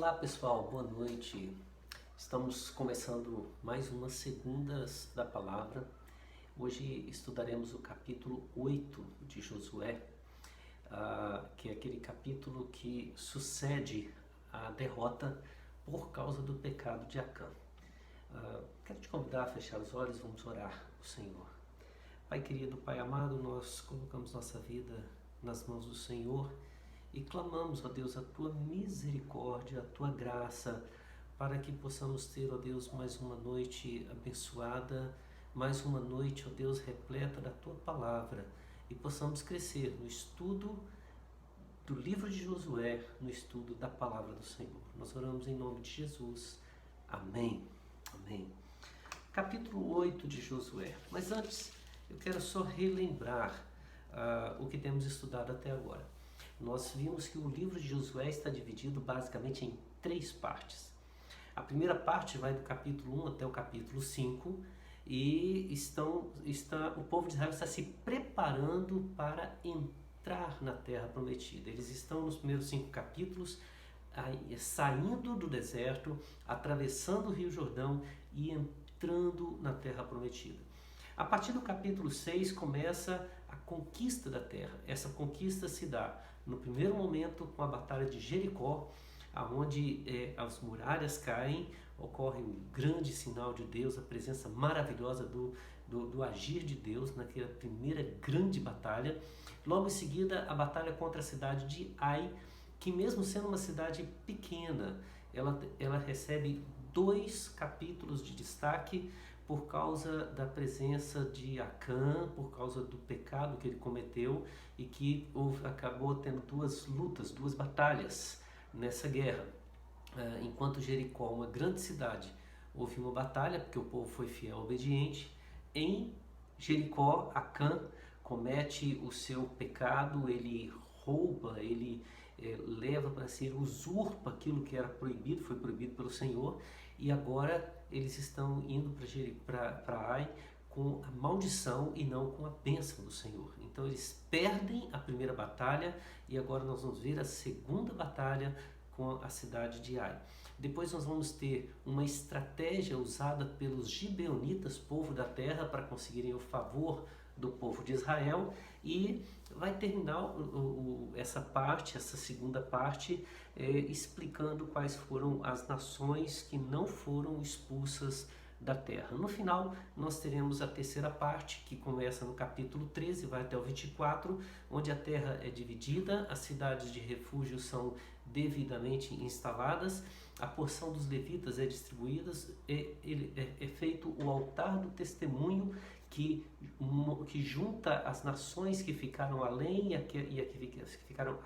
Olá pessoal, boa noite. Estamos começando mais umas segundas da palavra. Hoje estudaremos o capítulo 8 de Josué, que é aquele capítulo que sucede a derrota por causa do pecado de Acã. Quero te convidar a fechar os olhos, vamos orar ao Senhor. Pai querido, Pai amado, nós colocamos nossa vida nas mãos do Senhor e clamamos, ó Deus, a Tua misericórdia, a Tua graça, para que possamos ter, ó Deus, mais uma noite abençoada, mais uma noite, ó Deus, repleta da Tua Palavra, e possamos crescer no estudo do livro de Josué, no estudo da Palavra do Senhor. Nós oramos em nome de Jesus. Amém. Amém. Capítulo 8 de Josué. Mas antes, eu quero só relembrar o que temos estudado até agora. Nós vimos que o livro de Josué está dividido basicamente em 3 partes. A primeira parte vai do capítulo 1 até o capítulo 5 e o povo de Israel está se preparando para entrar na terra prometida. Eles estão nos primeiros 5 capítulos saindo do deserto, atravessando o Rio Jordão e entrando na terra prometida. A partir do capítulo 6 começa a conquista da terra. Essa conquista se dá no primeiro momento com a batalha de Jericó, onde as muralhas caem, ocorre um grande sinal de Deus, a presença maravilhosa do agir de Deus naquela primeira grande batalha. Logo em seguida, a batalha contra a cidade de Ai, que mesmo sendo uma cidade pequena, ela recebe 2 capítulos de destaque por causa da presença de Acã, por causa do pecado que ele cometeu e que acabou tendo 2 lutas, 2 batalhas nessa guerra. Enquanto Jericó, uma grande cidade, houve uma batalha porque o povo foi fiel e obediente. Em Jericó, Acã comete o seu pecado, ele rouba, ele leva para si, ele usurpa aquilo que era proibido, foi proibido pelo Senhor, e agora eles estão indo para Ai com a maldição e não com a bênção do Senhor. Então eles perdem a primeira batalha e agora nós vamos ver a segunda batalha com a cidade de Ai. Depois nós vamos ter uma estratégia usada pelos gibeonitas, povo da terra, para conseguirem o favor do povo de Israel, e vai terminar essa segunda parte explicando quais foram as nações que não foram expulsas da terra. No final, nós teremos a terceira parte, que começa no capítulo 13 e vai até o 24, onde a terra é dividida, as cidades de refúgio são devidamente instaladas, a porção dos levitas é distribuída, é feito o altar do testemunho, que junta as nações que ficaram além e a que ficaram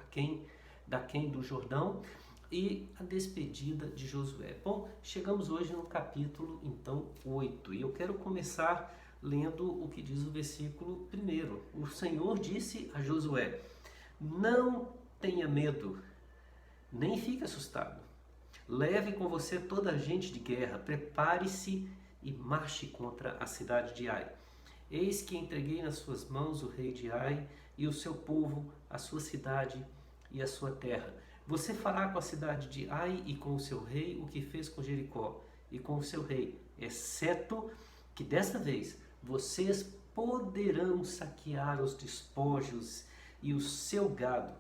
daquém do Jordão, e a despedida de Josué. Bom, chegamos hoje no capítulo, então, 8, e eu quero começar lendo o que diz o versículo 1. O Senhor disse a Josué: não tenha medo, nem fique assustado. Leve com você toda a gente de guerra, prepare-se e marche contra a cidade de Ai. Eis que entreguei nas suas mãos o rei de Ai e o seu povo, a sua cidade e a sua terra. Você fará com a cidade de Ai e com o seu rei o que fez com Jericó e com o seu rei, exceto que desta vez vocês poderão saquear os despojos e o seu gado.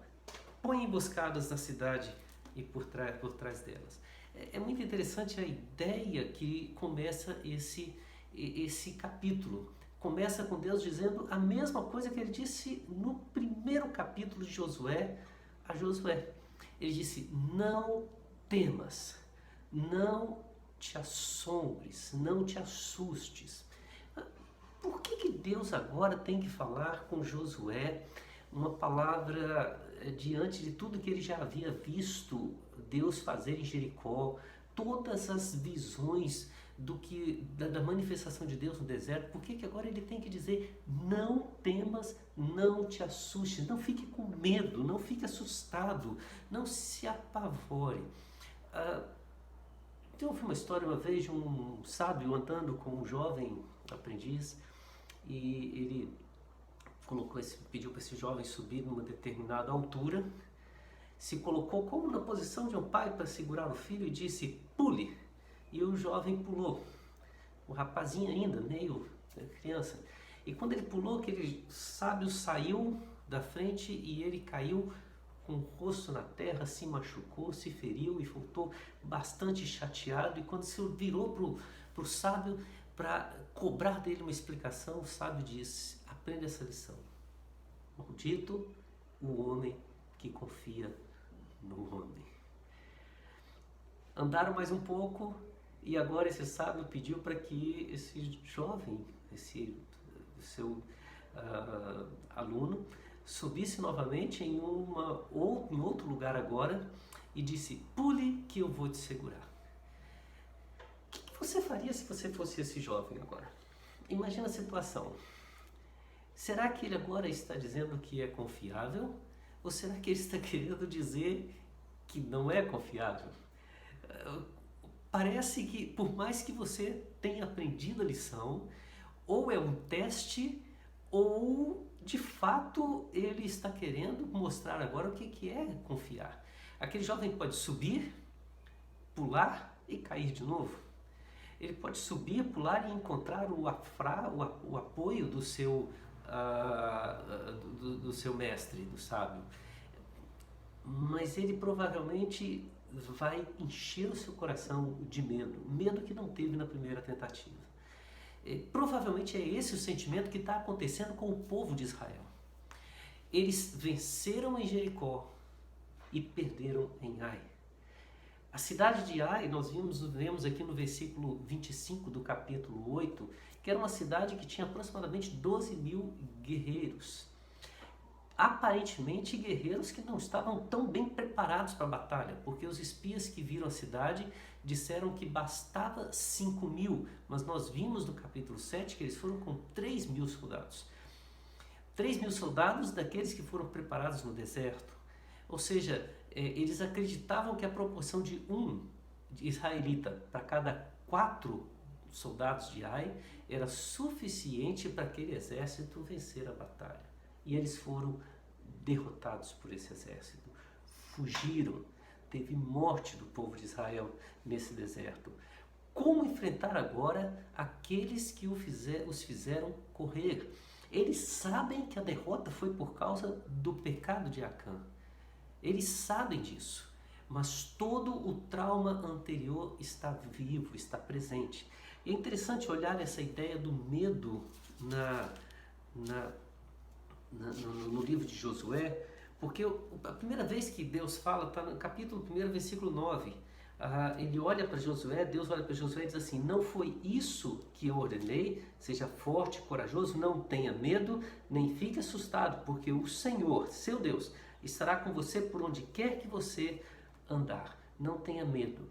Põe emboscadas na cidade e por trás delas. É muito interessante a ideia que começa esse capítulo. Começa com Deus dizendo a mesma coisa que ele disse no primeiro capítulo de Josué a Josué. Ele disse: não temas, não te assombres, não te assustes. Por que Deus agora tem que falar com Josué uma palavra diante de tudo que ele já havia visto Deus fazer em Jericó, todas as visões da manifestação de Deus no deserto? Por que agora ele tem que dizer: não temas, não te assustes, não fique com medo, não fique assustado, não se apavore? Eu ouvi uma história uma vez de um sábio andando com um jovem aprendiz, e ele pediu para esse jovem subir numa determinada altura, se colocou como na posição de um pai para segurar o filho e disse: pule. E o jovem pulou. O rapazinho ainda, meio criança. E quando ele pulou, aquele sábio saiu da frente e ele caiu com o rosto na terra, se machucou, se feriu e voltou bastante chateado. E quando se virou para o sábio para cobrar dele uma explicação, o sábio disse: aprenda essa lição. Maldito o homem que confia no homem. Andaram mais um pouco e agora esse sábio pediu para que esse jovem, esse seu aluno, subisse novamente em outro lugar agora e disse: pule que eu vou te segurar. O que você faria se você fosse esse jovem agora? Imagina a situação. Será que ele agora está dizendo que é confiável? Ou será que ele está querendo dizer que não é confiável? Parece que, por mais que você tenha aprendido a lição, ou é um teste, ou de fato ele está querendo mostrar agora o que é confiar. Aquele jovem pode subir, pular e cair de novo. Ele pode subir, pular e encontrar o apoio do seu mestre, do sábio. Mas ele provavelmente vai encher o seu coração de medo que não teve na primeira tentativa. Provavelmente é esse o sentimento que está acontecendo com o povo de Israel. Eles venceram em Jericó e perderam em Ai. A cidade de Ai, nós vemos aqui no versículo 25 do capítulo 8, que era uma cidade que tinha aproximadamente 12.000 guerreiros. Aparentemente guerreiros que não estavam tão bem preparados para a batalha, porque os espias que viram a cidade disseram que bastava 5.000, mas nós vimos no capítulo 7 que eles foram com 3.000 soldados. 3.000 soldados daqueles que foram preparados no deserto. Ou seja, eles acreditavam que a proporção de um israelita para cada 4 soldados de Ai era suficiente para aquele exército vencer a batalha. E eles foram derrotados por esse exército. Fugiram. Teve morte do povo de Israel nesse deserto. Como enfrentar agora aqueles que os fizeram correr? Eles sabem que a derrota foi por causa do pecado de Acã. Eles sabem disso. Mas todo o trauma anterior está vivo, está presente. E é interessante olhar essa ideia do medo no livro de Josué, porque a primeira vez que Deus fala está no capítulo 1, versículo 9. Ele olha para Josué, Deus olha para Josué e diz assim: não foi isso que eu ordenei, seja forte e corajoso, não tenha medo, nem fique assustado, porque o Senhor, seu Deus, estará com você por onde quer que você andar. Não tenha medo.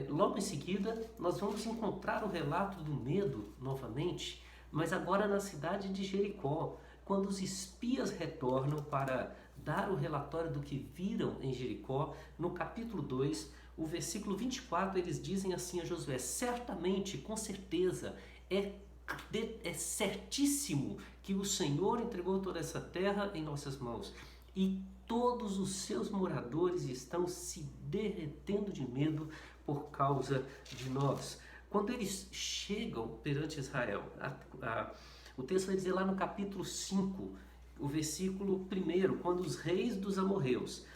Logo em seguida, nós vamos encontrar o relato do medo novamente, mas agora na cidade de Jericó, quando os espias retornam para dar o relatório do que viram em Jericó. No capítulo 2, o versículo 24, eles dizem assim a Josué: certamente, com certeza, é certíssimo que o Senhor entregou toda essa terra em nossas mãos, e todos os seus moradores estão se derretendo de medo por causa de nós. Quando eles chegam perante Israel, o texto vai dizer lá no capítulo 5, o versículo 1, quando os reis dos amorreus,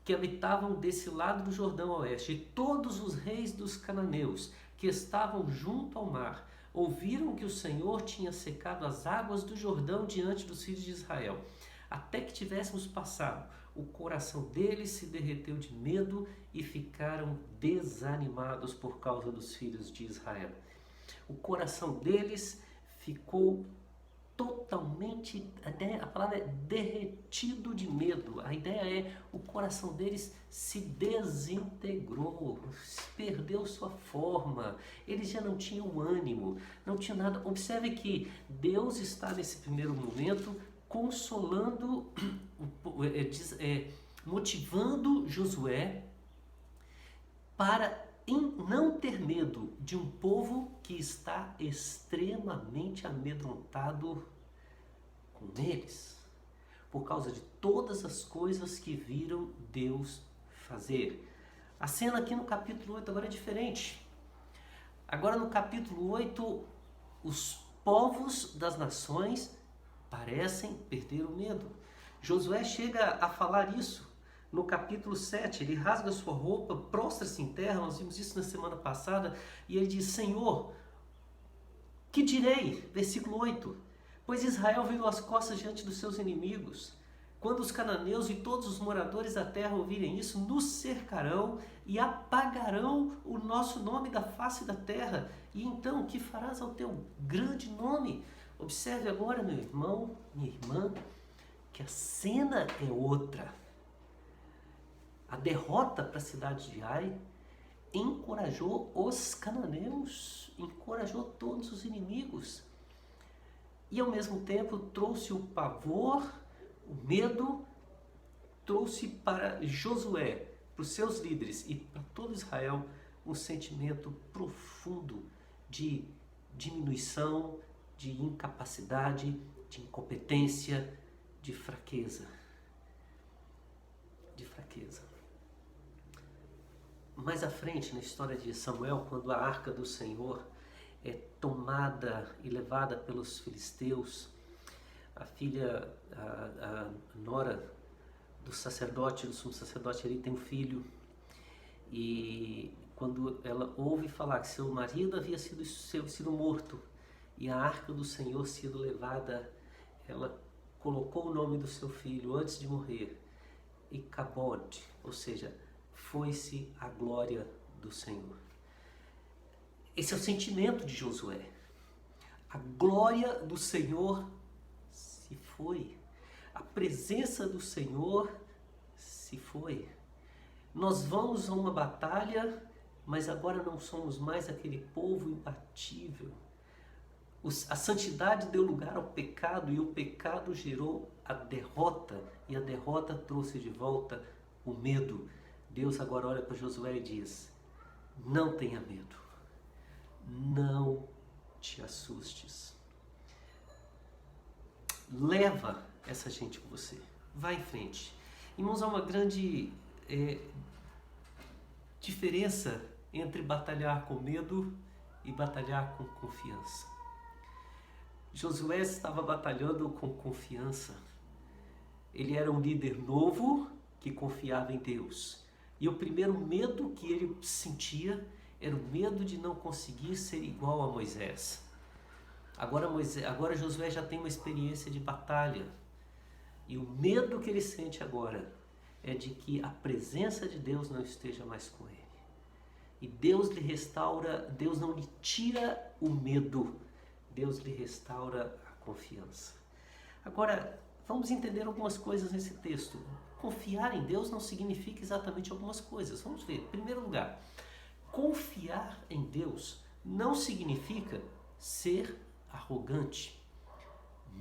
que habitavam desse lado do Jordão a oeste, e todos os reis dos cananeus, que estavam junto ao mar, ouviram que o Senhor tinha secado as águas do Jordão diante dos filhos de Israel, até que tivéssemos passado, o coração deles se derreteu de medo e ficaram desanimados por causa dos filhos de Israel. O coração deles ficou totalmente, a palavra é derretido de medo. A ideia é, o coração deles se desintegrou, perdeu sua forma, eles já não tinham ânimo, não tinham nada. Observe que Deus está nesse primeiro momento consolando, motivando Josué para não ter medo de um povo que está extremamente amedrontado com eles, por causa de todas as coisas que viram Deus fazer. A cena aqui no capítulo 8 agora é diferente. Agora no capítulo 8, os povos das nações parecem perder o medo. Josué chega a falar isso no capítulo 7. Ele rasga sua roupa, prostra-se em terra, nós vimos isso na semana passada, e ele diz: Senhor, que direi? Versículo 8. Pois Israel virou as costas diante dos seus inimigos. Quando os cananeus e todos os moradores da terra ouvirem isso, nos cercarão e apagarão o nosso nome da face da terra. E então, o que farás ao teu grande nome? Observe agora, meu irmão, minha irmã, que a cena é outra. A derrota para a cidade de Ai encorajou os cananeus, encorajou todos os inimigos. E ao mesmo tempo trouxe o pavor, o medo, trouxe para Josué, para os seus líderes e para todo Israel, um sentimento profundo de diminuição, de incapacidade, de incompetência, de fraqueza. De fraqueza. Mais à frente, na história de Samuel, quando a arca do Senhor é tomada e levada pelos filisteus, a filha, a nora do sacerdote, do sumo sacerdote, ali tem um filho, e quando ela ouve falar que seu marido havia sido morto e a arca do Senhor sido levada, ela colocou o nome do seu filho antes de morrer, Icabod, ou seja, foi-se a glória do Senhor. Esse é o sentimento de Josué. A glória do Senhor se foi. A presença do Senhor se foi. Nós vamos a uma batalha, mas agora não somos mais aquele povo imbatível. A santidade deu lugar ao pecado e o pecado gerou a derrota. E a derrota trouxe de volta o medo. Deus agora olha para Josué e diz: não tenha medo, não te assustes. Leva essa gente com você, vai em frente. Irmãos, há uma grande diferença entre batalhar com medo e batalhar com confiança. Josué estava batalhando com confiança. Ele era um líder novo que confiava em Deus. E o primeiro medo que ele sentia era o medo de não conseguir ser igual a Moisés. Agora Josué já tem uma experiência de batalha. E o medo que ele sente agora é de que a presença de Deus não esteja mais com ele. E Deus lhe restaura, Deus não lhe tira o medo, Deus lhe restaura a confiança. Agora, vamos entender algumas coisas nesse texto. Confiar em Deus não significa exatamente algumas coisas. Vamos ver. Em primeiro lugar, confiar em Deus não significa ser arrogante.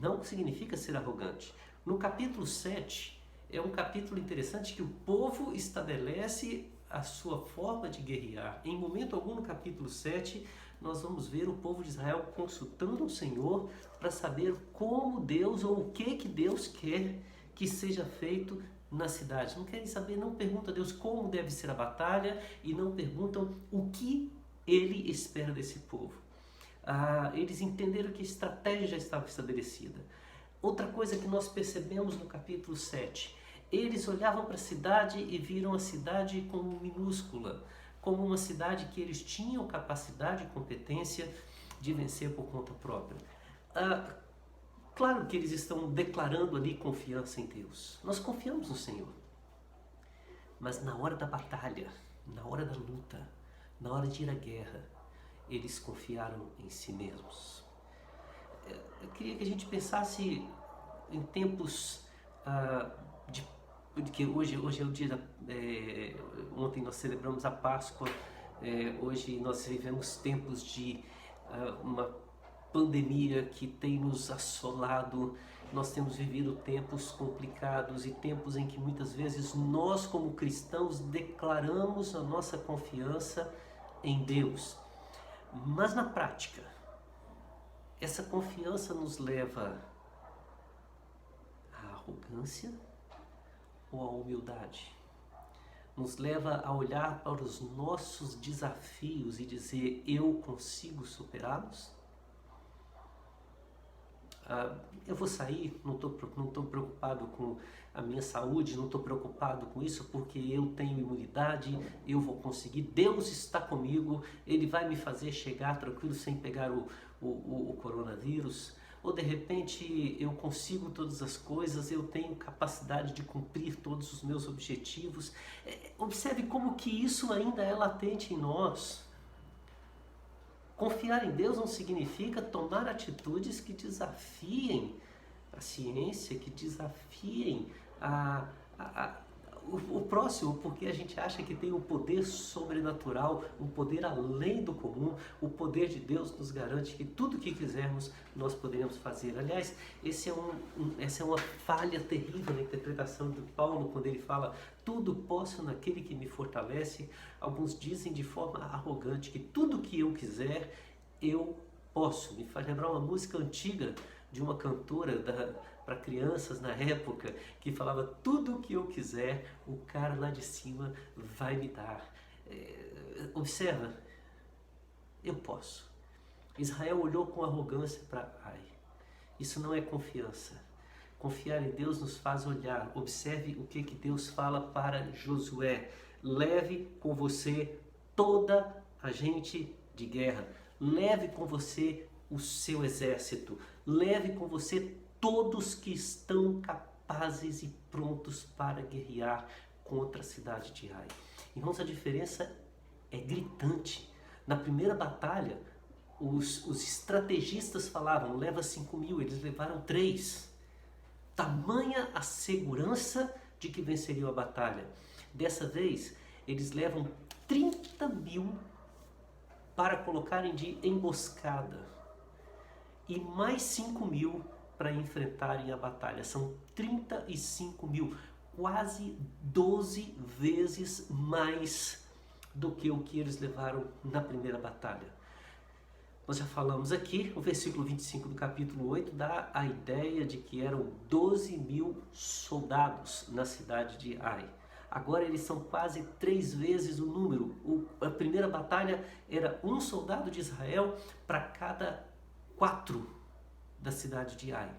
Não significa ser arrogante. No capítulo 7, é um capítulo interessante que o povo estabelece a sua forma de guerrear. Em momento algum no capítulo 7, nós vamos ver o povo de Israel consultando o Senhor para saber como Deus ou o que Deus quer que seja feito na cidade. Não querem saber, não perguntam a Deus como deve ser a batalha e não perguntam o que Ele espera desse povo. Eles entenderam que a estratégia já estava estabelecida. Outra coisa que nós percebemos no capítulo 7, eles olhavam para a cidade e viram a cidade como minúscula, como uma cidade que eles tinham capacidade e competência de vencer por conta própria. Claro que eles estão declarando ali confiança em Deus. Nós confiamos no Senhor. Mas na hora da batalha, na hora da luta, na hora de ir à guerra, eles confiaram em si mesmos. Eu queria que a gente pensasse em tempos que hoje é o dia ontem nós celebramos a Páscoa, hoje nós vivemos tempos de uma pandemia que tem nos assolado. Nós temos vivido tempos complicados e tempos em que muitas vezes nós como cristãos declaramos a nossa confiança em Deus, mas na prática essa confiança nos leva à arrogância ou à humildade? nos leva a olhar para os nossos desafios e dizer: eu consigo superá-los? Eu vou sair, não estou preocupado com a minha saúde, não estou preocupado com isso porque eu tenho imunidade, eu vou conseguir, Deus está comigo, Ele vai me fazer chegar tranquilo sem pegar o coronavírus. Ou de repente eu consigo todas as coisas, eu tenho capacidade de cumprir todos os meus objetivos. Observe como que isso ainda é latente em nós. Confiar em Deus não significa tomar atitudes que desafiem a ciência, que desafiem o próximo, porque a gente acha que tem um poder sobrenatural, um poder além do comum. O poder de Deus nos garante que tudo o que quisermos nós poderemos fazer. Aliás, essa é uma falha terrível na interpretação de Paulo, quando ele fala: tudo posso naquele que me fortalece. Alguns dizem de forma arrogante que tudo que eu quiser, eu posso. Me faz lembrar uma música antiga de uma cantora para crianças na época, que falava: tudo o que eu quiser, o cara lá de cima vai me dar. Observa, eu posso. Israel olhou com arrogância para Ai. Isso não é confiança. Confiar em Deus nos faz olhar. Observe o que Deus fala para Josué: leve com você toda a gente de guerra. Leve com você o seu exército. Leve com você todos que estão capazes e prontos para guerrear contra a cidade de Ai. Irmãos, a diferença é gritante. Na primeira batalha, os estrategistas falavam: leva 5.000, eles levaram 3. Tamanha a segurança de que venceriam a batalha. Dessa vez, eles levam 30.000 para colocarem de emboscada e mais 5.000 para enfrentarem a batalha. São 35.000, quase 12 vezes mais do que o que eles levaram na primeira batalha. Nós já falamos aqui, o versículo 25 do capítulo 8 dá a ideia de que eram 12.000 soldados na cidade de Ai. Agora eles são quase 3 vezes o número. A primeira batalha era um soldado de Israel para cada 4 da cidade de Ai.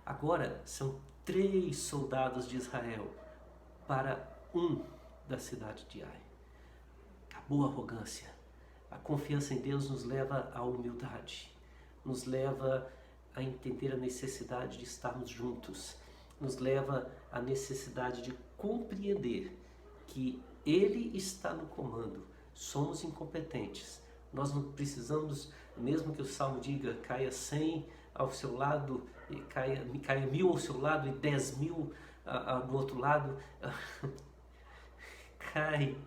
Agora são 3 soldados de Israel para 1 da cidade de Ai. Acabou a arrogância. A confiança em Deus nos leva à humildade, nos leva a entender a necessidade de estarmos juntos, nos leva à necessidade de compreender que Ele está no comando. Somos incompetentes. Nós não precisamos, mesmo que o Salmo diga: caia 100 ao seu lado, caia 1.000 ao seu lado e 10.000 do outro lado. Cai,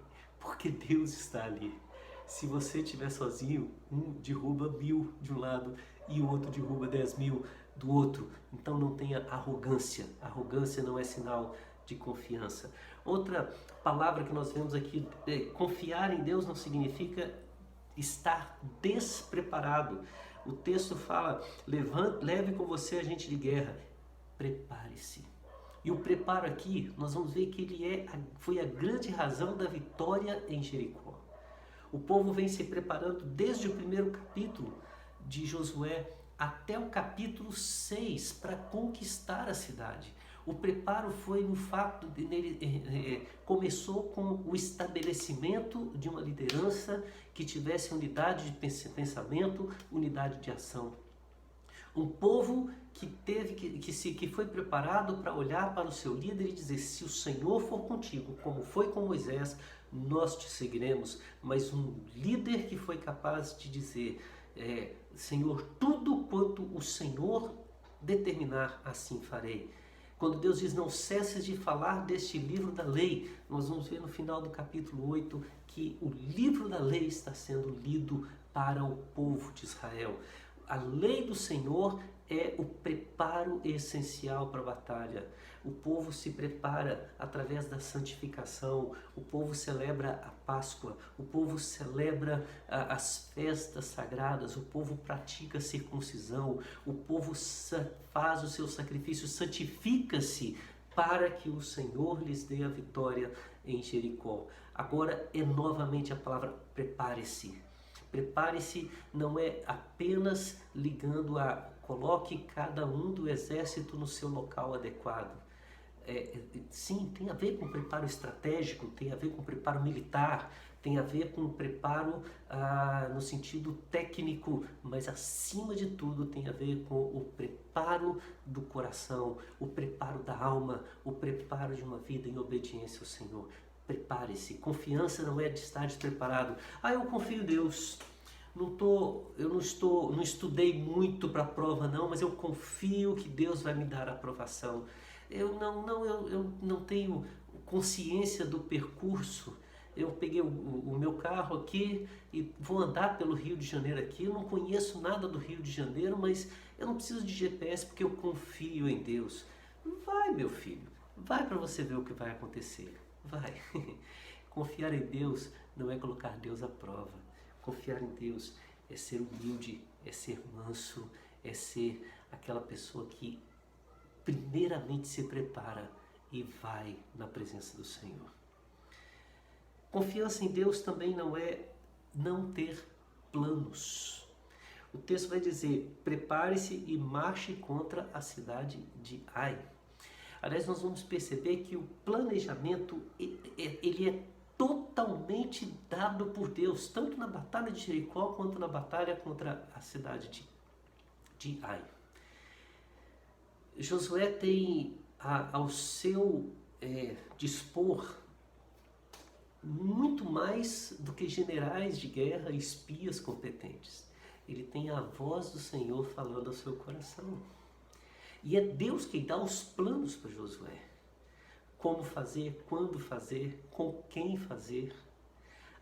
porque Deus está ali. Se você estiver sozinho, um derruba 1.000 de um lado e o outro derruba 10.000 do outro. Então não tenha arrogância. Arrogância não é sinal de confiança. Outra palavra que nós vemos aqui, confiar em Deus não significa estar despreparado. O texto fala: leve com você a gente de guerra. Prepare-se. E o preparo aqui, nós vamos ver que ele foi a grande razão da vitória em Jericó. O povo vem se preparando desde o primeiro capítulo de Josué até o capítulo 6 para conquistar a cidade. O preparo foi no fato de ele começou com o estabelecimento de uma liderança que tivesse unidade de pensamento, unidade de ação. Um povo que foi preparado para olhar para o seu líder e dizer: se o Senhor for contigo, como foi com Moisés, nós te seguiremos. Mas um líder que foi capaz de dizer: Senhor, tudo quanto o Senhor determinar, assim farei. Quando Deus diz: não cesses de falar deste livro da lei, nós vamos ver no final do capítulo 8 que o livro da lei está sendo lido para o povo de Israel. A lei do Senhor é o preparo essencial para a batalha. O povo se prepara através da santificação, o povo celebra a Páscoa, o povo celebra as festas sagradas, o povo pratica a circuncisão, o povo faz o seu sacrifício, santifica-se para que o Senhor lhes dê a vitória em Jericó. Agora é novamente a palavra prepare-se. Prepare-se não é apenas ligando a coloque cada um do exército no seu local adequado. Sim, tem a ver com preparo estratégico, tem a ver com preparo militar, tem a ver com preparo no sentido técnico, mas acima de tudo tem a ver com o preparo do coração, o preparo da alma, o preparo de uma vida em obediência ao Senhor. Prepare-se. Confiança não é de estar despreparado. Eu confio em Deus. Eu não estudei muito para a prova não, mas eu confio que Deus vai me dar a aprovação. Eu não tenho consciência do percurso. Eu peguei o meu carro aqui e vou andar pelo Rio de Janeiro aqui. Eu não conheço nada do Rio de Janeiro, mas eu não preciso de GPS porque eu confio em Deus. Vai, meu filho, vai para você ver o que vai acontecer. Vai. Confiar em Deus não é colocar Deus à prova. Confiar em Deus é ser humilde, é ser manso, é ser aquela pessoa que primeiramente se prepara e vai na presença do Senhor. Confiança em Deus também não é não ter planos. O texto vai dizer, prepare-se e marche contra a cidade de Ai. Aliás, nós vamos perceber que o planejamento ele é totalmente dado por Deus, tanto na batalha de Jericó quanto na batalha contra a cidade de Ai. Josué tem ao seu dispor muito mais do que generais de guerra e espias competentes. Ele tem a voz do Senhor falando ao seu coração. E é Deus quem dá os planos para Josué. Como fazer, quando fazer, com quem fazer,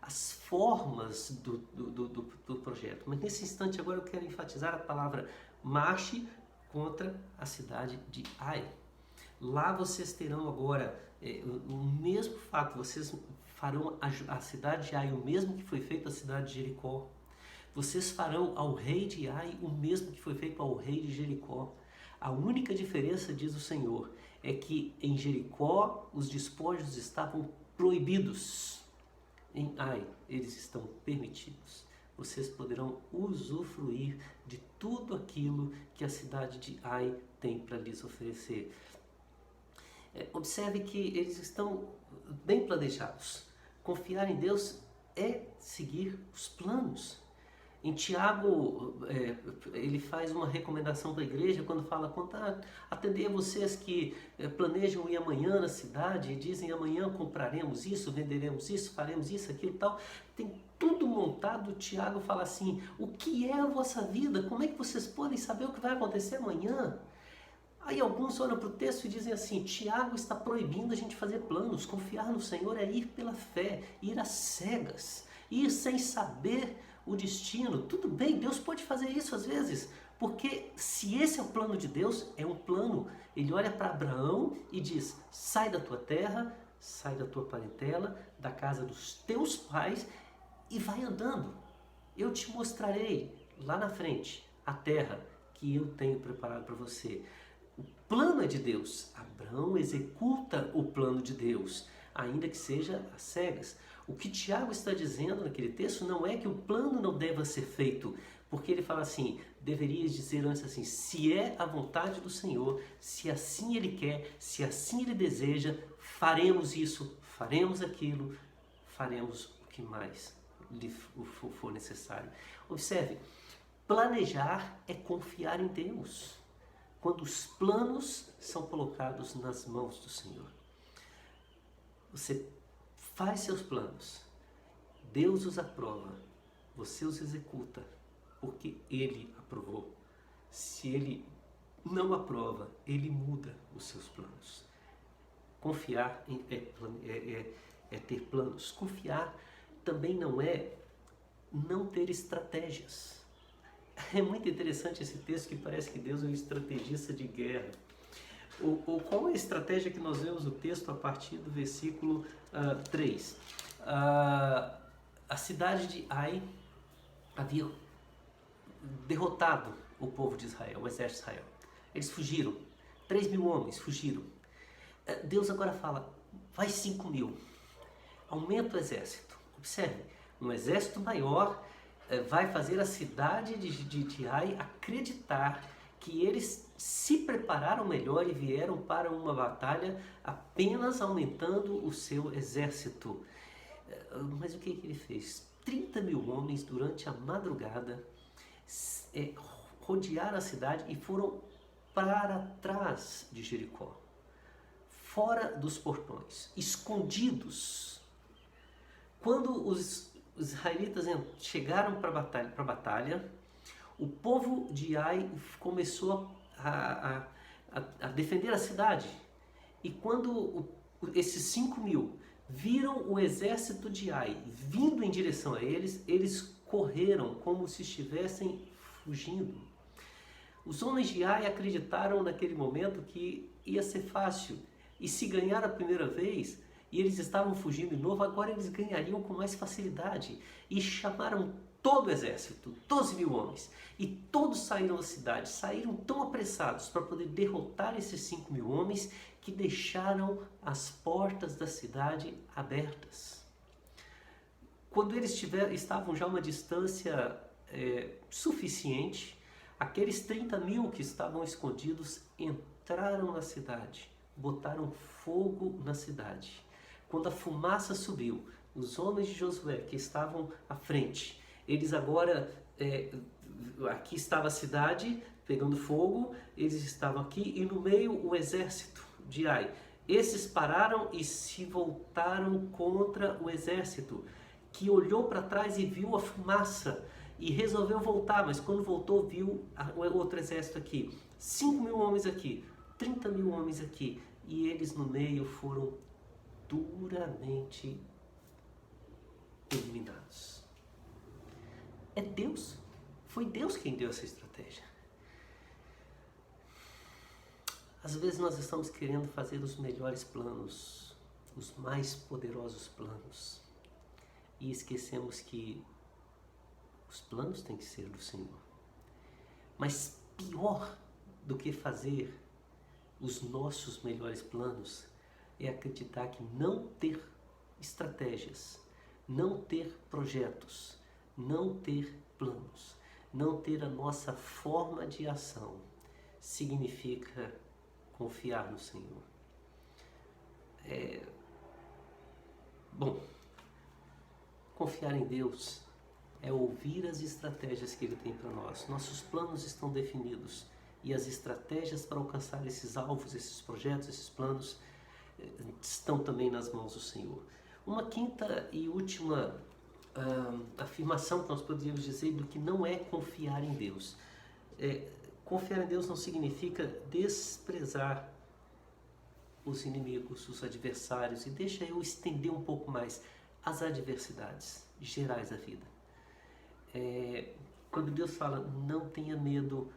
as formas do projeto. Mas nesse instante agora eu quero enfatizar a palavra marche contra a cidade de Ai. Lá vocês terão agora o mesmo fato, vocês farão a cidade de Ai o mesmo que foi feito à cidade de Jericó. Vocês farão ao rei de Ai o mesmo que foi feito ao rei de Jericó. A única diferença, diz o Senhor, é que em Jericó os despojos estavam proibidos. Em Ai eles estão permitidos. Vocês poderão usufruir de tudo aquilo que a cidade de Ai tem para lhes oferecer. Observe que eles estão bem planejados. Confiar em Deus é seguir os planos. Em Tiago, ele faz uma recomendação para a igreja quando fala quanto a atender a vocês que planejam ir amanhã na cidade e dizem amanhã compraremos isso, venderemos isso, faremos isso, aquilo e tal. Tem tudo montado. Tiago fala assim, o que é a vossa vida? Como é que vocês podem saber o que vai acontecer amanhã? Aí alguns olham para o texto e dizem assim, Tiago está proibindo a gente fazer planos. Confiar no Senhor é ir pela fé, ir às cegas, ir sem saber o destino. Tudo bem, Deus pode fazer isso às vezes, porque se esse é o plano de Deus, é um plano. Ele olha para Abraão e diz, sai da tua terra, sai da tua parentela, da casa dos teus pais e vai andando. Eu te mostrarei lá na frente a terra que eu tenho preparado para você. O plano é de Deus. Abraão executa o plano de Deus, ainda que seja às cegas. O que Tiago está dizendo naquele texto não é que o plano não deva ser feito, porque ele fala assim, deverias dizer antes assim, se é a vontade do Senhor, se assim Ele quer, se assim Ele deseja, faremos isso, faremos aquilo, faremos o que mais lhe for necessário. Observe, planejar é confiar em Deus, quando os planos são colocados nas mãos do Senhor. Você faz seus planos, Deus os aprova, você os executa, porque Ele aprovou. Se Ele não aprova, Ele muda os seus planos. Confiar é ter planos. Confiar também não é não ter estratégias. É muito interessante esse texto que parece que Deus é um estrategista de guerra. Qual é a estratégia que nós vemos no texto a partir do versículo 3? A cidade de Ai havia derrotado o povo de Israel, o exército de Israel. Eles fugiram, 3.000 homens fugiram. Deus agora fala, vai 5.000. aumenta o exército. Observe, um exército maior vai fazer a cidade de Ai acreditar que eles se prepararam melhor e vieram para uma batalha apenas aumentando o seu exército. Mas o que ele fez? 30 mil homens durante a madrugada rodearam a cidade e foram para trás de Jericó, fora dos portões, escondidos. Quando os israelitas chegaram para a batalha, o povo de Ai começou a defender a cidade. E quando esses 5 mil viram o exército de Ai vindo em direção a eles, eles correram como se estivessem fugindo. Os homens de Ai acreditaram naquele momento que ia ser fácil. E se ganhar a primeira vez, e eles estavam fugindo de novo, agora eles ganhariam com mais facilidade. E chamaram todo o exército, 12 mil homens, e todos saíram da cidade, saíram tão apressados para poder derrotar esses 5 mil homens que deixaram as portas da cidade abertas. Quando eles estavam já a uma distância suficiente, aqueles 30 mil que estavam escondidos entraram na cidade, botaram fogo na cidade. Quando a fumaça subiu, os homens de Josué que estavam à frente, eles agora, aqui estava a cidade pegando fogo, eles estavam aqui e no meio o exército de Ai. Esses pararam e se voltaram contra o exército, que olhou para trás e viu a fumaça e resolveu voltar, mas quando voltou viu o outro exército aqui. 5 mil homens aqui, 30 mil homens aqui, e eles no meio foram duramente eliminados. É Deus, foi Deus quem deu essa estratégia. Às vezes nós estamos querendo fazer os melhores planos, os mais poderosos planos, e esquecemos que os planos têm que ser do Senhor. Mas pior do que fazer os nossos melhores planos é acreditar que não ter estratégias, não ter projetos, não ter planos, não ter a nossa forma de ação significa confiar no Senhor. Bom, confiar em Deus é ouvir as estratégias que Ele tem para nós. Nossos planos estão definidos e as estratégias para alcançar esses alvos, esses projetos, esses planos estão também nas mãos do Senhor. Uma quinta e última afirmação que nós poderíamos dizer do que não é confiar em Deus. Confiar em Deus não significa desprezar os inimigos, os adversários, e deixa eu estender um pouco mais as adversidades gerais da vida. Quando Deus fala, não tenha medo,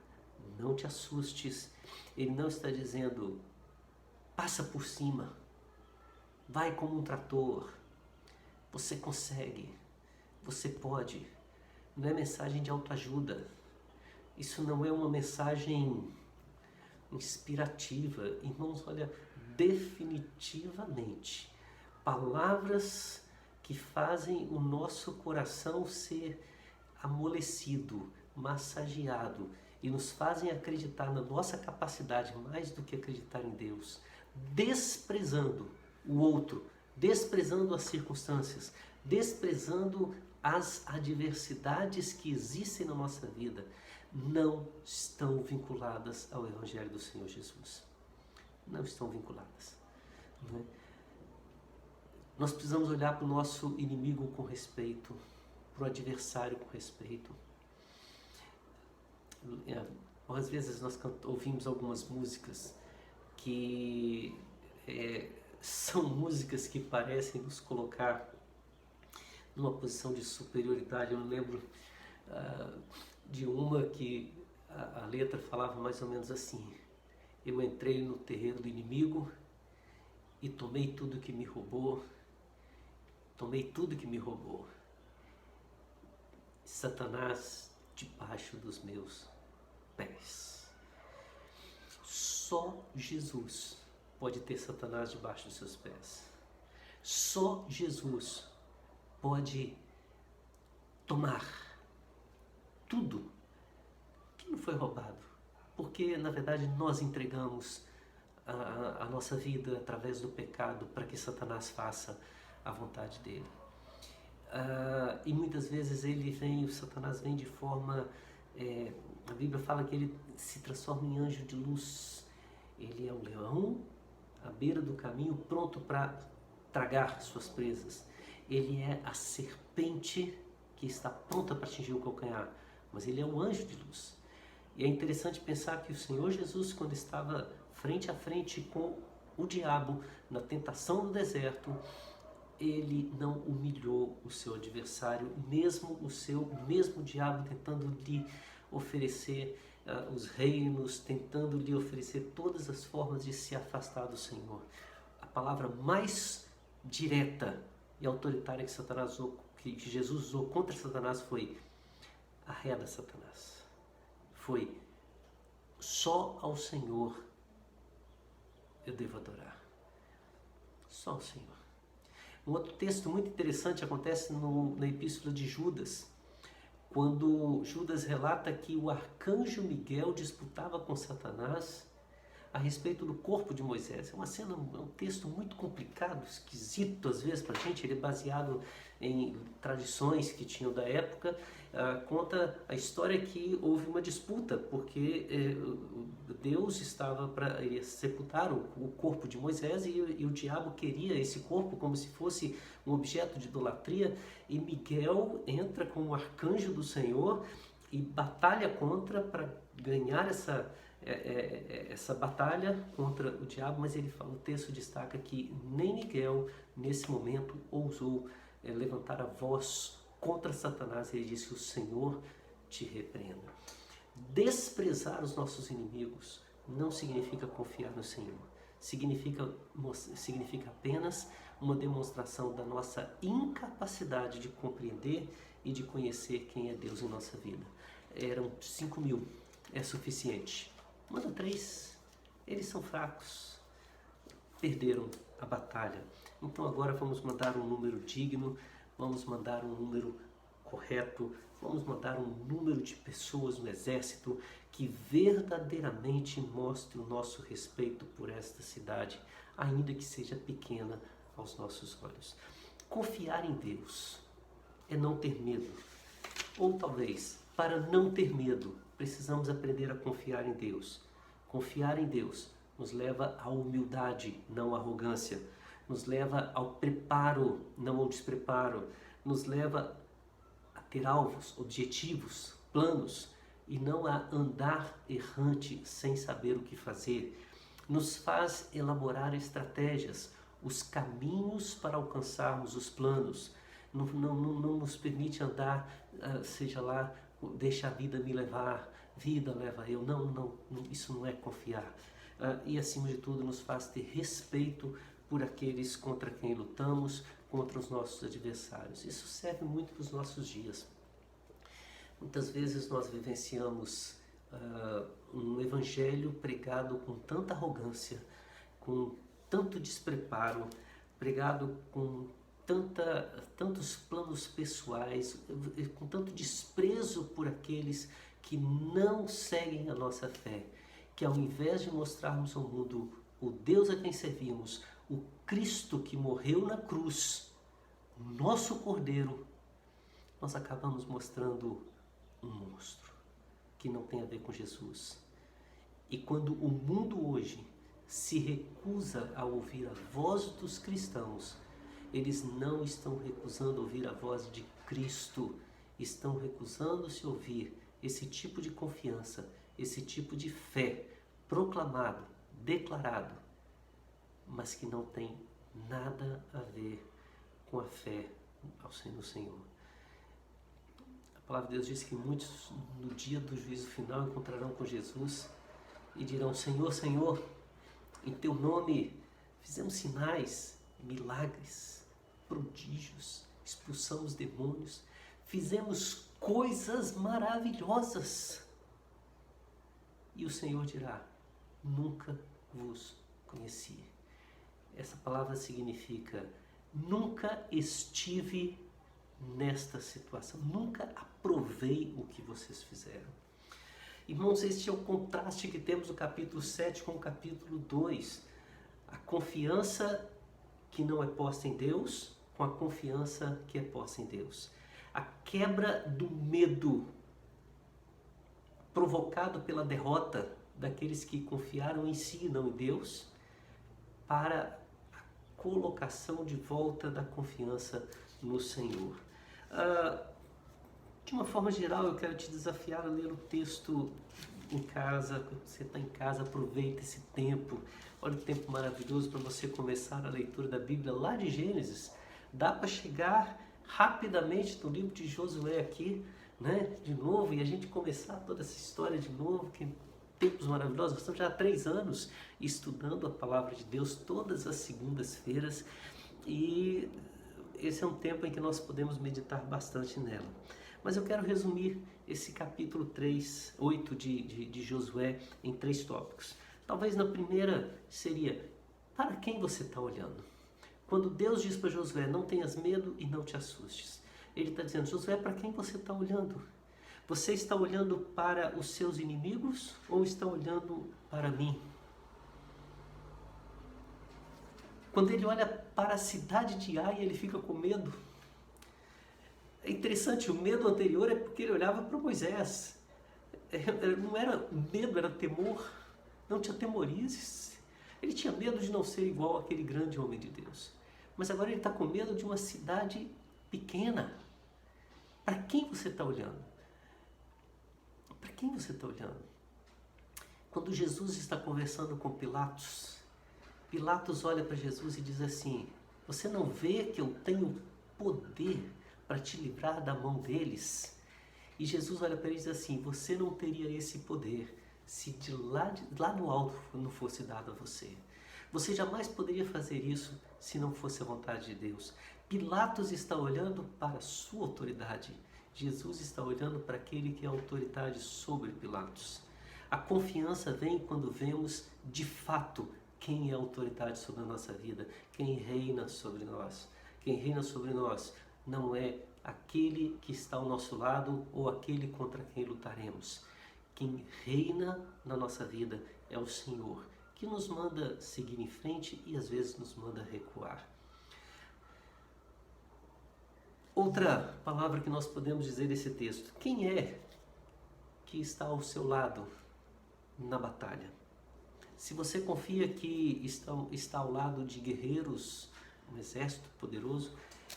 não te assustes, Ele não está dizendo, passa por cima, vai como um trator, você consegue, você pode. Não é mensagem de autoajuda, isso não é uma mensagem inspirativa. Irmãos, olha, definitivamente, palavras que fazem o nosso coração ser amolecido, massageado e nos fazem acreditar na nossa capacidade mais do que acreditar em Deus, desprezando o outro, desprezando as circunstâncias, desprezando as adversidades que existem na nossa vida, não estão vinculadas ao Evangelho do Senhor Jesus. Não estão vinculadas. Não é? Nós precisamos olhar para o nosso inimigo com respeito, para o adversário com respeito. Às vezes nós ouvimos algumas músicas que são músicas que parecem nos colocar numa posição de superioridade. Eu lembro de uma que a letra falava mais ou menos assim: eu entrei no terreiro do inimigo e tomei tudo que me roubou, Satanás debaixo dos meus pés. Só Jesus pode ter Satanás debaixo dos seus pés. Só Jesus pode tomar tudo que não foi roubado, porque na verdade nós entregamos a nossa vida através do pecado para que Satanás faça a vontade dele. E muitas vezes o Satanás vem de forma, a Bíblia fala que ele se transforma em anjo de luz. Ele é um leão à beira do caminho, pronto para tragar suas presas. Ele é a serpente que está pronta para atingir o calcanhar, mas ele é um anjo de luz. E é interessante pensar que o Senhor Jesus, quando estava frente a frente com o diabo na tentação do deserto, ele não humilhou o seu adversário, mesmo o diabo tentando lhe oferecer os reinos, tentando lhe oferecer todas as formas de se afastar do Senhor. A palavra mais direta e autoritária que Jesus usou contra Satanás foi: arreda, Satanás. Foi: só ao Senhor eu devo adorar. Só ao Senhor. Um outro texto muito interessante acontece na Epístola de Judas, quando Judas relata que o arcanjo Miguel disputava com Satanás a respeito do corpo de Moisés. É um texto muito complicado, esquisito às vezes para a gente. Ele é baseado em tradições que tinham da época. Conta a história que houve uma disputa, porque Deus iria sepultar o corpo de Moisés e o diabo queria esse corpo como se fosse um objeto de idolatria, e Miguel entra como arcanjo do Senhor e batalha para ganhar essa batalha contra o diabo. Mas o texto destaca que nem Miguel nesse momento ousou levantar a voz contra Satanás. Ele disse: o Senhor te repreenda. Desprezar os nossos inimigos não significa confiar no Senhor. Significa apenas uma demonstração da nossa incapacidade de compreender e de conhecer quem é Deus em nossa vida. Eram 5.000, é suficiente. Manda 3, eles são fracos, perderam a batalha. Então agora vamos mandar um número digno, vamos mandar um número correto, vamos mandar um número de pessoas no exército que verdadeiramente mostre o nosso respeito por esta cidade, ainda que seja pequena aos nossos olhos. Confiar em Deus é não ter medo. Ou talvez, para não ter medo, precisamos aprender a confiar em Deus. Confiar em Deus nos leva à humildade, não à arrogância. Nos leva ao preparo, não ao despreparo. Nos leva a ter alvos, objetivos, planos, e não a andar errante sem saber o que fazer. Nos faz elaborar estratégias, os caminhos para alcançarmos os planos. Não nos permite andar, seja lá, deixa a vida me levar, vida leva eu. Não, isso não é confiar. E acima de tudo nos faz ter respeito por aqueles contra quem lutamos, contra os nossos adversários. Isso serve muito para os nossos dias. Muitas vezes nós vivenciamos um evangelho pregado com tanta arrogância, com tanto despreparo, pregado com tantos planos pessoais, com tanto desprezo por aqueles que não seguem a nossa fé, que ao invés de mostrarmos ao mundo o Deus a quem servimos, o Cristo que morreu na cruz, nosso Cordeiro, nós acabamos mostrando um monstro que não tem a ver com Jesus. E quando o mundo hoje se recusa a ouvir a voz dos cristãos, eles não estão recusando ouvir a voz de Cristo, estão recusando-se a ouvir esse tipo de confiança, esse tipo de fé proclamado, declarado, mas que não tem nada a ver com a fé no Senhor. A palavra de Deus diz que muitos no dia do juízo final encontrarão com Jesus e dirão: Senhor, Senhor, em teu nome fizemos sinais, milagres, prodígios, expulsamos demônios, fizemos coisas maravilhosas. E o Senhor dirá: nunca vos conheci. Essa palavra significa: nunca estive nesta situação, nunca aprovei o que vocês fizeram. Irmãos, este é o contraste que temos no capítulo 7 com o capítulo 2. A confiança que não é posta em Deus com a confiança que é posta em Deus. A quebra do medo provocado pela derrota daqueles que confiaram em si e não em Deus, para a colocação de volta da confiança no Senhor. De uma forma geral, eu quero te desafiar a ler o texto em casa. Quando você está em casa, aproveita esse tempo. Olha que tempo maravilhoso para você começar a leitura da Bíblia lá de Gênesis. Dá para chegar rapidamente no livro de Josué aqui, né? De novo, e a gente começar toda essa história de novo, que tempos maravilhosos. Nós estamos já há 3 anos estudando a Palavra de Deus todas as segundas-feiras, e esse é um tempo em que nós podemos meditar bastante nela. Mas eu quero resumir esse capítulo 8 de Josué em 3 tópicos. Talvez na primeira seria, para quem você está olhando? Quando Deus diz para Josué, não tenhas medo e não te assustes, Ele está dizendo, Josué, para quem você está olhando? Você está olhando para os seus inimigos ou está olhando para mim? Quando ele olha para a cidade de Ai, ele fica com medo. É interessante, o medo anterior é porque ele olhava para Moisés. Não era medo, era temor. Não te atemorizes. Ele tinha medo de não ser igual àquele grande homem de Deus. Mas agora ele está com medo de uma cidade pequena. Para quem você está olhando? Para quem você está olhando? Quando Jesus está conversando com Pilatos, Pilatos olha para Jesus e diz assim, você não vê que eu tenho poder para te livrar da mão deles? E Jesus olha para ele e diz assim, você não teria esse poder se de lá no alto não fosse dado a você. Você jamais poderia fazer isso se não fosse a vontade de Deus. Pilatos está olhando para a sua autoridade. Jesus está olhando para aquele que é a autoridade sobre Pilatos. A confiança vem quando vemos de fato quem é a autoridade sobre a nossa vida, quem reina sobre nós. Quem reina sobre nós não é aquele que está ao nosso lado ou aquele contra quem lutaremos. Quem reina na nossa vida é o Senhor, que nos manda seguir em frente e às vezes nos manda recuar. Outra palavra que nós podemos dizer desse texto, quem é que está ao seu lado na batalha? Se você confia que está ao lado de guerreiros, um exército poderoso,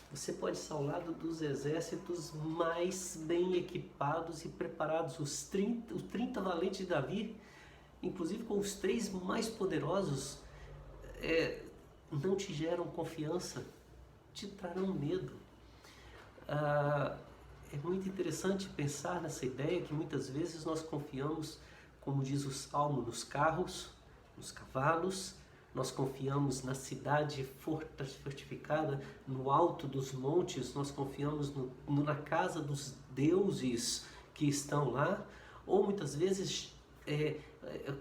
você pode estar ao lado dos exércitos mais bem equipados e preparados. Os 30 valentes de Davi, inclusive com os 3 mais poderosos, não te geram confiança, te trarão medo. É muito interessante pensar nessa ideia que muitas vezes nós confiamos, como diz o Salmo, nos carros, nos cavalos, nós confiamos na cidade fortificada, no alto dos montes, nós confiamos na casa dos deuses que estão lá, ou muitas vezes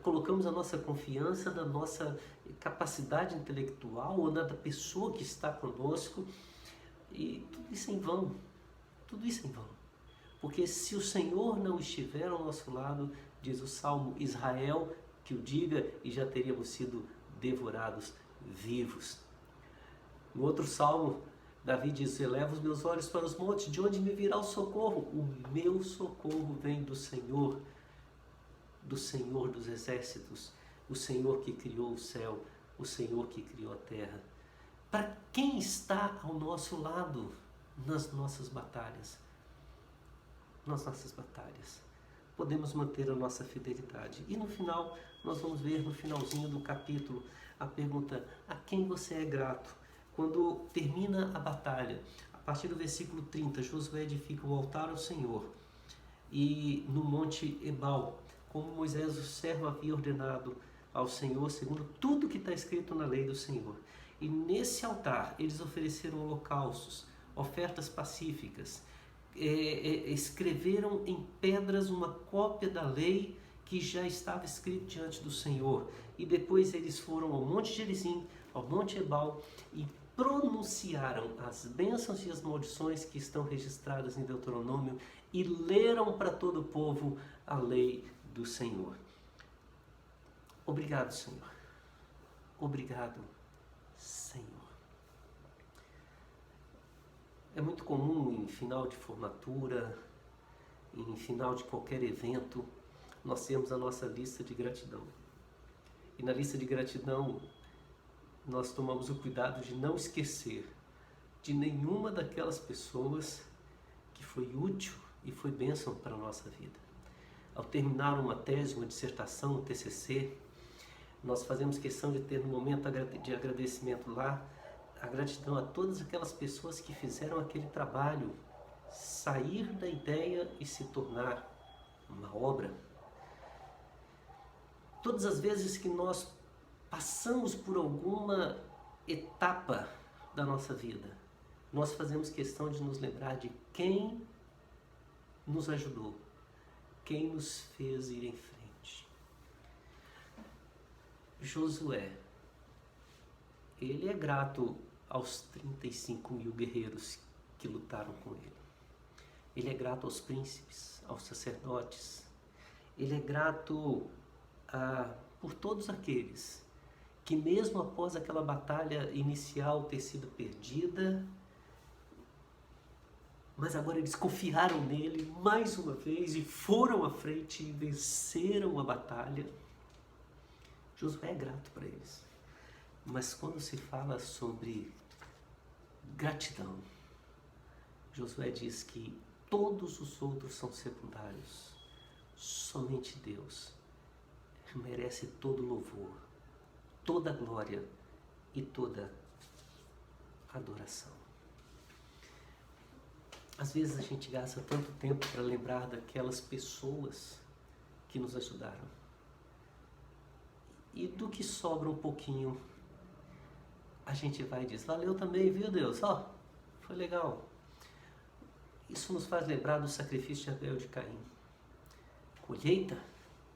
colocamos a nossa confiança na nossa capacidade intelectual ou na da pessoa que está conosco, e tudo isso é em vão, tudo isso é em vão. Porque se o Senhor não estiver ao nosso lado, diz o Salmo, Israel que o diga, e já teríamos sido devorados vivos. No outro Salmo, Davi diz, eleva os meus olhos para os montes, de onde me virá o socorro? O meu socorro vem do Senhor dos exércitos, o Senhor que criou o céu, o Senhor que criou a terra. Para quem está ao nosso lado nas nossas batalhas? Nas nossas batalhas. Podemos manter a nossa fidelidade. E no final, nós vamos ver no finalzinho do capítulo a pergunta, a quem você é grato? Quando termina a batalha, a partir do versículo 30, Josué edifica o altar ao Senhor. E no monte Ebal, como Moisés, o servo, havia ordenado ao Senhor, segundo tudo que está escrito na lei do Senhor. E nesse altar, eles ofereceram holocaustos, ofertas pacíficas, escreveram em pedras uma cópia da lei que já estava escrito diante do Senhor. E depois eles foram ao Monte Gerizim, ao Monte Ebal, e pronunciaram as bênçãos e as maldições que estão registradas em Deuteronômio e leram para todo o povo a lei do Senhor. Obrigado, Senhor. Obrigado, Senhor. É muito comum em final de formatura, em final de qualquer evento, nós temos a nossa lista de gratidão. E na lista de gratidão, nós tomamos o cuidado de não esquecer de nenhuma daquelas pessoas que foi útil e foi bênção para a nossa vida. Ao terminar uma tese, uma dissertação, um TCC, nós fazemos questão de ter no momento de agradecimento lá, a gratidão a todas aquelas pessoas que fizeram aquele trabalho sair da ideia e se tornar uma obra. Todas as vezes que nós passamos por alguma etapa da nossa vida, nós fazemos questão de nos lembrar de quem nos ajudou, quem nos fez ir em frente. Josué, ele é grato aos 35 mil guerreiros que lutaram com ele. Ele é grato aos príncipes, aos sacerdotes. Ele é grato por todos aqueles que mesmo após aquela batalha inicial ter sido perdida, mas agora eles confiaram nele mais uma vez e foram à frente e venceram a batalha. Josué é grato para eles. Mas quando se fala sobre gratidão, Josué diz que todos os outros são secundários. Somente Deus merece todo louvor, toda glória e toda adoração. Às vezes a gente gasta tanto tempo para lembrar daquelas pessoas que nos ajudaram. E do que sobra um pouquinho, a gente vai e diz, valeu também, viu Deus? Foi legal. Isso nos faz lembrar do sacrifício de Abel e de Caim. Colheita,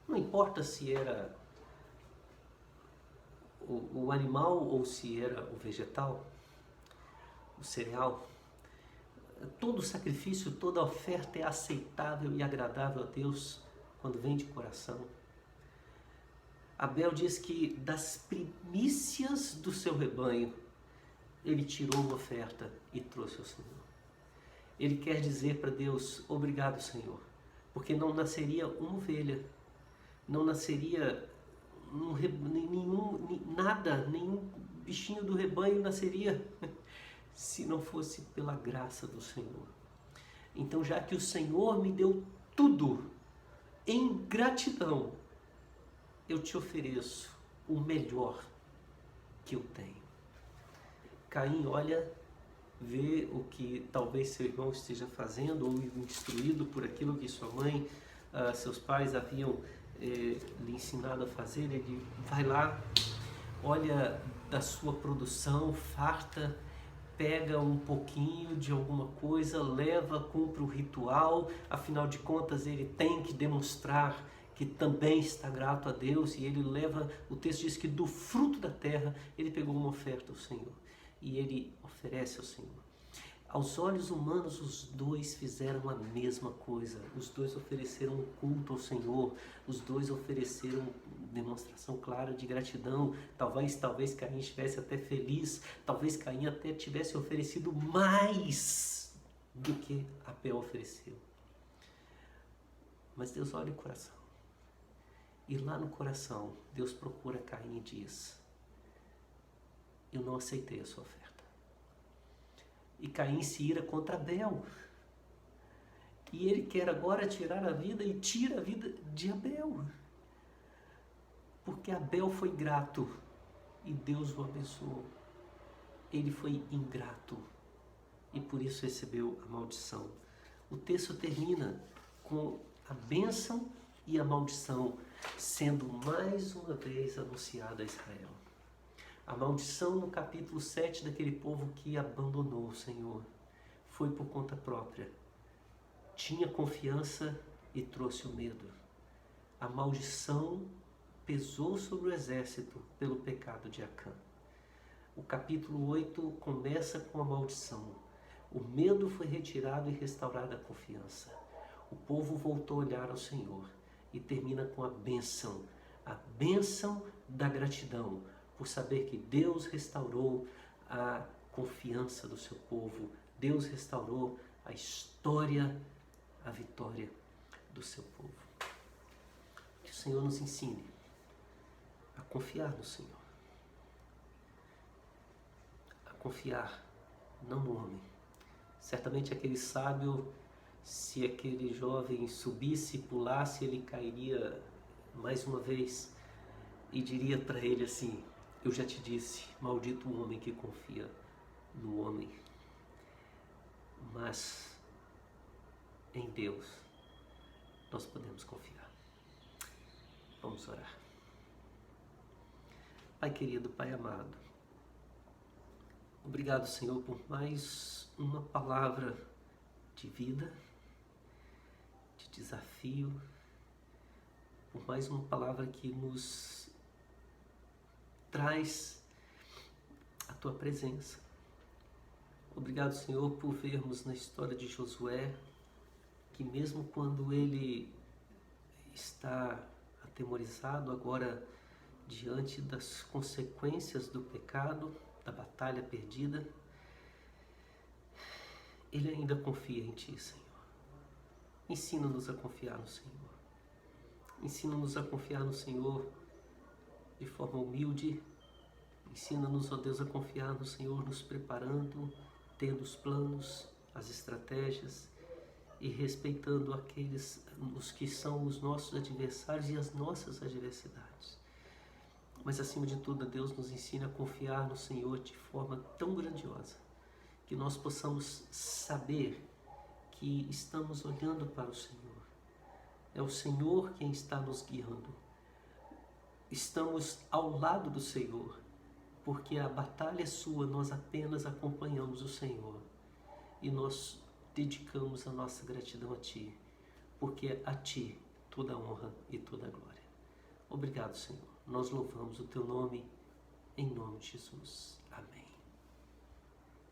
não importa se era o animal ou se era o vegetal, o cereal. Todo sacrifício, toda oferta é aceitável e agradável a Deus quando vem de coração. Abel diz que das primícias do seu rebanho, ele tirou uma oferta e trouxe ao Senhor. Ele quer dizer para Deus, obrigado, Senhor, porque não nasceria uma ovelha, não nasceria nenhum bichinho do rebanho nasceria se não fosse pela graça do Senhor. Então, já que o Senhor me deu tudo, em gratidão, eu te ofereço o melhor que eu tenho. Caim olha, vê o que talvez seu irmão esteja fazendo, ou instruído por aquilo que sua mãe, seus pais haviam lhe ensinado a fazer. Ele vai lá, olha da sua produção farta, pega um pouquinho de alguma coisa, leva, cumpre o ritual, afinal de contas ele tem que demonstrar que também está grato a Deus, e ele leva, o texto diz que do fruto da terra ele pegou uma oferta ao Senhor, e ele oferece ao Senhor. Aos olhos humanos, os dois fizeram a mesma coisa, os dois ofereceram um culto ao Senhor, os dois ofereceram demonstração clara de gratidão. Talvez Caim estivesse até feliz, talvez Caim até tivesse oferecido mais do que Abel ofereceu. Mas Deus olha o coração, e lá no coração, Deus procura Caim e diz, eu não aceitei a sua oferta. E Caim se ira contra Abel. E ele quer agora tirar a vida e tira a vida de Abel. Porque Abel foi grato e Deus o abençoou. Ele foi ingrato e por isso recebeu a maldição. O texto termina com a bênção e a maldição sendo mais uma vez anunciada a Israel. A maldição no capítulo 7 daquele povo que abandonou o Senhor foi por conta própria. Tinha confiança e trouxe o medo. A maldição pesou sobre o exército pelo pecado de Acã. O capítulo 8 começa com a maldição. O medo foi retirado e restaurada a confiança. O povo voltou a olhar ao Senhor e termina com a bênção da gratidão, por saber que Deus restaurou a confiança do seu povo, Deus restaurou a história, a vitória do seu povo. Que o Senhor nos ensine a confiar no Senhor, a confiar não no homem. Certamente aquele sábio, se aquele jovem subisse e pulasse, ele cairia mais uma vez e diria para ele assim: eu já te disse, maldito o homem que confia no homem. Mas em Deus nós podemos confiar. Vamos orar. Pai querido, Pai amado, obrigado, Senhor, por mais uma palavra de vida, de desafio, por mais uma palavra que nos traz a Tua presença. Obrigado, Senhor, por vermos na história de Josué que mesmo quando ele está atemorizado agora diante das consequências do pecado, da batalha perdida, ele ainda confia em Ti, Senhor. Ensina-nos a confiar no Senhor. Ensina-nos a confiar no Senhor de forma humilde. Ensina-nos, ó Deus, a confiar no Senhor, nos preparando, tendo os planos, as estratégias e respeitando os que são os nossos adversários e as nossas adversidades. Mas acima de tudo, Deus nos ensina a confiar no Senhor de forma tão grandiosa que nós possamos saber que estamos olhando para o Senhor. É o Senhor quem está nos guiando. Estamos ao lado do Senhor, porque a batalha é sua, nós apenas acompanhamos o Senhor. E nós dedicamos a nossa gratidão a Ti, porque a Ti toda a honra e toda a glória. Obrigado, Senhor. Nós louvamos o Teu nome, em nome de Jesus.